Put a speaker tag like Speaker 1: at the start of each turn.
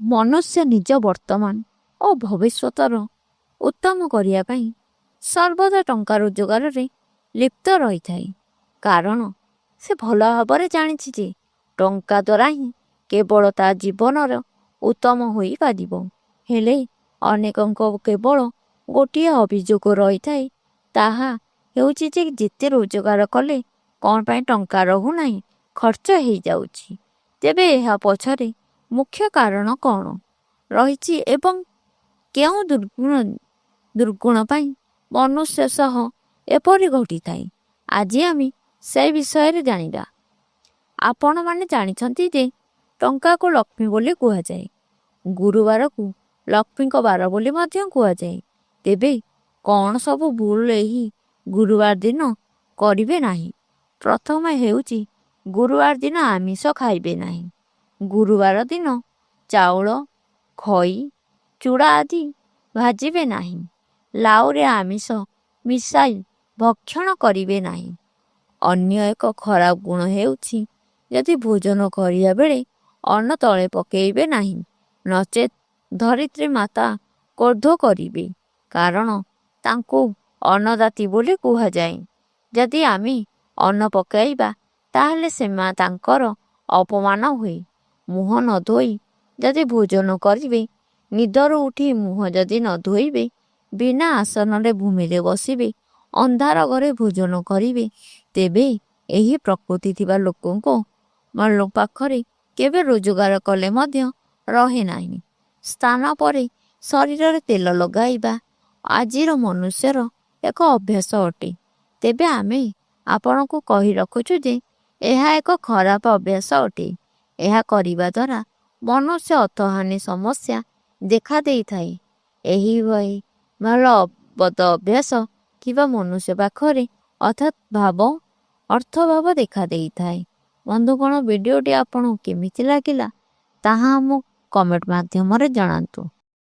Speaker 1: ମନୁଷ୍ୟ ନିଜ ବର୍ତ୍ତମାନ ଓ ଭବିଷ୍ୟତର ଉତ୍ତମ କରିବା ପାଇଁ ସର୍ବଦା ଟଙ୍କା ରୋଜଗାରରେ ଲିପ୍ତ ରହିଥାଏ। କାରଣ ସେ ଭଲ ଭାବରେ ଜାଣିଛି ଯେ ଟଙ୍କା ଦ୍ୱାରା ହିଁ କେବଳ ତା ଜୀବନର ଉତ୍ତମ ହୋଇପାରିବ। ହେଲେ ଅନେକଙ୍କ କେବଳ ଗୋଟିଏ ଅଭିଯୋଗ ରହିଥାଏ, ତାହା ହେଉଛି ଯେ ଯେତେ ରୋଜଗାର କଲେ କ'ଣ ପାଇଁ ଟଙ୍କା ରହୁନାହିଁ, ଖର୍ଚ୍ଚ ହେଇଯାଉଛି। ତେବେ ଏହା ପଛରେ ମୁଖ୍ୟ କାରଣ କ'ଣ ରହିଛି ଏବଂ କେଉଁ ଦୁର୍ଗୁଣ ପାଇଁ ମନୁଷ୍ୟ ସହ ଏପରି ଘଟିଥାଏ, ଆଜି ଆମେ ସେ ବିଷୟରେ ଜାଣିବା। ଆପଣମାନେ ଜାଣିଛନ୍ତି ଯେ ଟଙ୍କାକୁ ଲକ୍ଷ୍ମୀ ବୋଲି କୁହାଯାଏ। ଗୁରୁବାରକୁ ଲକ୍ଷ୍ମୀଙ୍କ ବାର ବୋଲି ମଧ୍ୟ କୁହାଯାଏ। ତେବେ କ'ଣ ସବୁ ଭୁଲ ଏହି ଗୁରୁବାର ଦିନ କରିବେ ନାହିଁ? ପ୍ରଥମ ହେଉଛି ଗୁରୁବାର ଦିନ ଆମିଷ ଖାଇବେ ନାହିଁ। ଗୁରୁବାର ଦିନ ଚାଉଳ, ଖଇ, ଚୁଡ଼ା ଆଦି ଭାଜିବେ ନାହିଁ। ଲାଉରେ ଆମିଷ ମିଶାଇ ଭକ୍ଷଣ କରିବେ ନାହିଁ। ଅନ୍ୟ ଏକ ଖରାପ ଗୁଣ ହେଉଛି ଯଦି ଭୋଜନ କରିବା ବେଳେ ଅନ୍ନ ତଳେ ପକାଇବେ ନାହିଁ, ନଚେତ୍ ଧରିତ୍ରୀ ମାତା କ୍ରୋଧ କରିବେ, କାରଣ ତାଙ୍କୁ ଅନ୍ନଦାତ୍ରୀ ବୋଲି କୁହାଯାଏ। ଯଦି ଆମେ ଅନ୍ନ ପକାଇବା ତାହେଲେ ତାଙ୍କର ଅପମାନ ହୁଏ। ମୁହଁ ନ ଧୋଇ ଯଦି ଭୋଜନ କରିବେ, ନିଦରୁ ଉଠି ମୁହଁ ଯଦି ନ ଧୋଇବେ, ବିନା ଆସନରେ ଭୂମିରେ ବସିବେ, ଅନ୍ଧାର ଘରେ ଭୋଜନ କରିବେ, ତେବେ ଏହି ପ୍ରକୃତି ଥିବା ଲୋକଙ୍କ ପାଖରେ କେବେ ରୋଜଗାର କଲେ ମଧ୍ୟ ରହେ ନାହିଁ। ସ୍ନାନ ପରେ ଶରୀରରେ ତେଲ ଲଗାଇବା ଆଜିର ମନୁଷ୍ୟର ଏକ ଅଭ୍ୟାସ ଅଟେ। ତେବେ ଆମେ ଆପଣଙ୍କୁ କହି ରଖୁଛୁ ଯେ ଏହା ଏକ ଖରାପ ଅଭ୍ୟାସ ଅଟେ। ଏହା କରିବା ଦ୍ୱାରା ମନୁଷ୍ୟ ଅର୍ଥହାନି ସମସ୍ୟା ଦେଖା ଦେଇଥାଏ। ଏହି ଭଲ ବଦ ଅଭ୍ୟାସ କିମ୍ବା ମନୁଷ୍ୟ ପାଖରେ ଅର୍ଥଭାବ ଦେଖା ଦେଇଥାଏ। ବନ୍ଧୁଗଣ, ଭିଡ଼ିଓଟି ଆପଣଙ୍କୁ କେମିତି ଲାଗିଲା ତାହା ଆମକୁ କମେଣ୍ଟ ମାଧ୍ୟମରେ ଜଣାନ୍ତୁ।